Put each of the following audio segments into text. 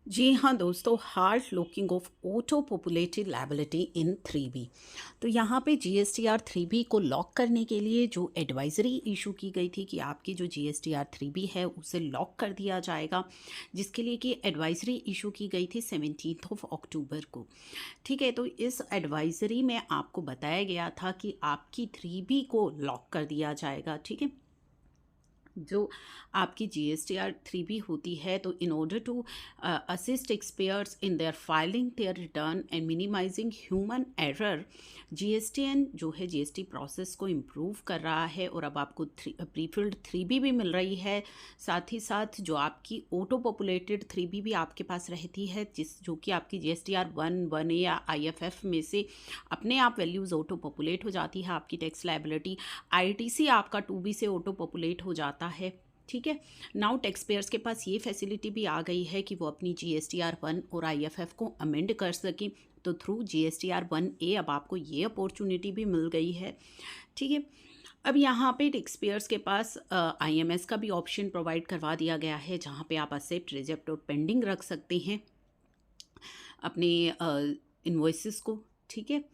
जी हाँ दोस्तों, hard locking of auto populated liability in 3B। तो यहाँ पे GSTR 3B को लॉक करने के लिए जो एडवाइजरी इशू की गई थी कि आपकी जो GSTR 3B है उसे लॉक कर दिया जाएगा, जिसके लिए कि एडवाइजरी इशू की गई थी 17 अक्टूबर को। ठीक है, तो इस एडवाइजरी में आपको बताया गया था कि आपकी 3B को लॉक कर दिया जाएगा। ठीक है, जो आपकी GSTR 3B होती है, तो in order to assist taxpayers in their filing their return and minimising human error, GSTN जो है GST प्रोसेस को इम्प्रूव कर रहा है और अब आपको प्रीफिल्ड 3B भी मिल रही है। साथ ही साथ जो आपकी ऑटो पॉपुलेटेड 3B भी आपके पास रहती है, जो कि आपकी GSTR 1A या IFF में से अपने आप वैल्यूज़ ऑटो पॉपुलेट हो जाती है। आपकी टैक्स लायबिलिटी ITC आपका 2B से ऑटो पॉपुलेट हो जाता है। ठीक है, नाउ टैक्स पेयर्स के पास ये फैसिलिटी भी आ गई है कि वो अपनी GSTR 1 और IFF को अमेंड कर सकें। तो थ्रू GSTR 1A अब आपको ये अपॉर्चुनिटी भी मिल गई है। ठीक है, अब यहाँ पे टैक्स पेयर्स के पास IMS का भी ऑप्शन प्रोवाइड करवा दिया गया है, जहाँ पे आप एक्सेप्ट, रिजेक्ट और पेंडिंग रख सकते हैं अपने इन्वॉइसेस को। ठीक है,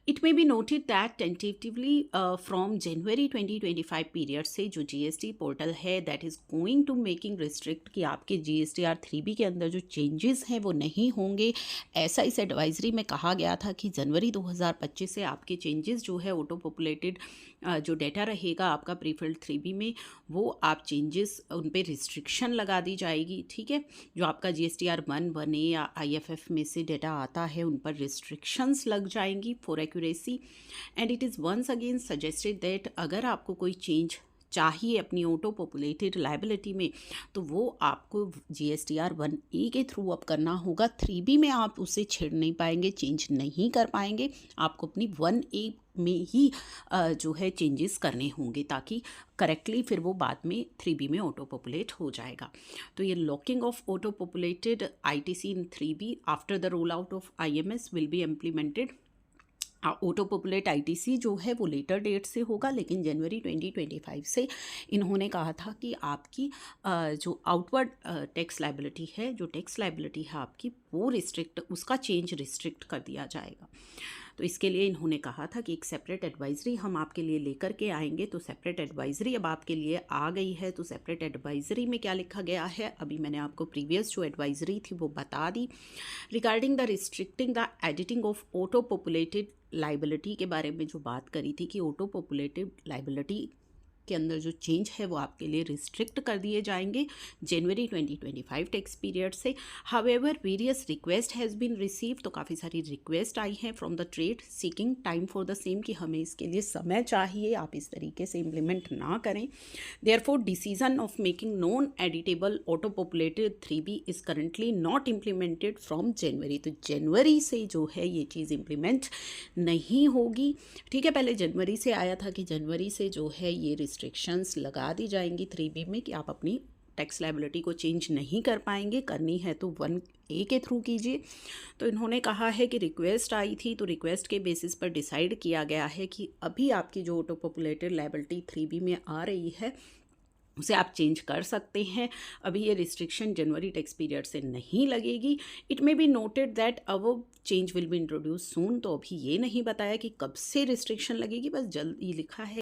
it may be noted that tentatively from January 2025 period से जो GST पोर्टल है that is going to making restrict कि आपके GSTR 3B के अंदर जो चेंजेस हैं वो नहीं होंगे। ऐसा इस एडवाइजरी में कहा गया था कि जनवरी 2025 से आपके चेंजेस जो है ऑटो पॉपुलेटेड जो डेटा रहेगा आपका प्रीफिल्ड 3B में, वो आप चेंजेस उन पे रिस्ट्रिक्शन लगा दी जाएगी। ठीक है, जो आपका GSTR 1A या IFF में से डेटा आता है उन पर रिस्ट्रिक्शंस लग जाएंगी for accuracy. And it is once again suggested that अगर आपको कोई चेंज चाहिए अपनी ऑटो पॉपुलेटेड लायबिलिटी में, तो वो आपको GSTR 1A के थ्रू अब करना होगा। 3B में आप उसे छेड़ नहीं पाएंगे, चेंज नहीं कर पाएंगे। आपको अपनी 1A में ही जो है चेंजेस करने होंगे, ताकि करेक्टली फिर वो बाद में 3B में ऑटो पॉपुलेट हो जाएगा। तो ये locking of auto populated ITC in 3B after the roll out of IMS will be implemented. Auto populate ITC जो है वो लेटर डेट से होगा, लेकिन जनवरी 2025 से इन्होंने कहा था कि आपकी जो आउटवर्ड टैक्स लायबिलिटी है, जो टैक्स लायबिलिटी है आपकी, वो रिस्ट्रिक्ट, उसका चेंज रिस्ट्रिक्ट कर दिया जाएगा। तो इसके लिए इन्होंने कहा था कि एक सेपरेट एडवाइजरी हम आपके लिए लेकर के आएंगे। तो सेपरेट एडवाइजरी अब आपके लिए आ गई है। तो सेपरेट एडवाइजरी में क्या लिखा गया है, अभी मैंने आपको प्रीवियस जो एडवाइजरी थी वो बता दी। Regarding the restricting the editing of auto populated liability के बारे में जो बात करी थी कि ऑटो पॉपुलेटेड लाइबिलिटी के अंदर जो चेंज है वो आपके लिए रिस्ट्रिक्ट कर दिए जाएंगे जनवरी 2025 टैक्स पीरियड से। However various request has been receive, तो काफ़ी सारी रिक्वेस्ट आई हैं from the trade seeking time for the same, कि हमें इसके लिए समय चाहिए, आप इस तरीके से इम्प्लीमेंट ना करें। Therefore decision of making non editable auto populated 3B is currently not implemented from January. तो जनवरी से जो है ये चीज़ इम्प्लीमेंट नहीं होगी। ठीक है, पहले जनवरी से आया था कि जनवरी से जो है ये रिस्ट्रिक्शंस लगा दी जाएंगी 3B में कि आप अपनी टैक्स लायबिलिटी को चेंज नहीं कर पाएंगे, करनी है तो 1A के थ्रू कीजिए। तो इन्होंने कहा है कि रिक्वेस्ट आई थी, तो रिक्वेस्ट के बेसिस पर डिसाइड किया गया है कि अभी आपकी जो ऑटो पॉपुलेटेड लायबिलिटी 3B में आ रही है उसे आप चेंज कर सकते हैं। अभी ये रिस्ट्रिक्शन जनवरी टैक्स पीरियड से नहीं लगेगी। It may be noted that अब चेंज विल बी इंट्रोड्यूस सून। तो अभी ये नहीं बताया कि कब से रिस्ट्रिक्शन लगेगी, बस जल्द ही लिखा है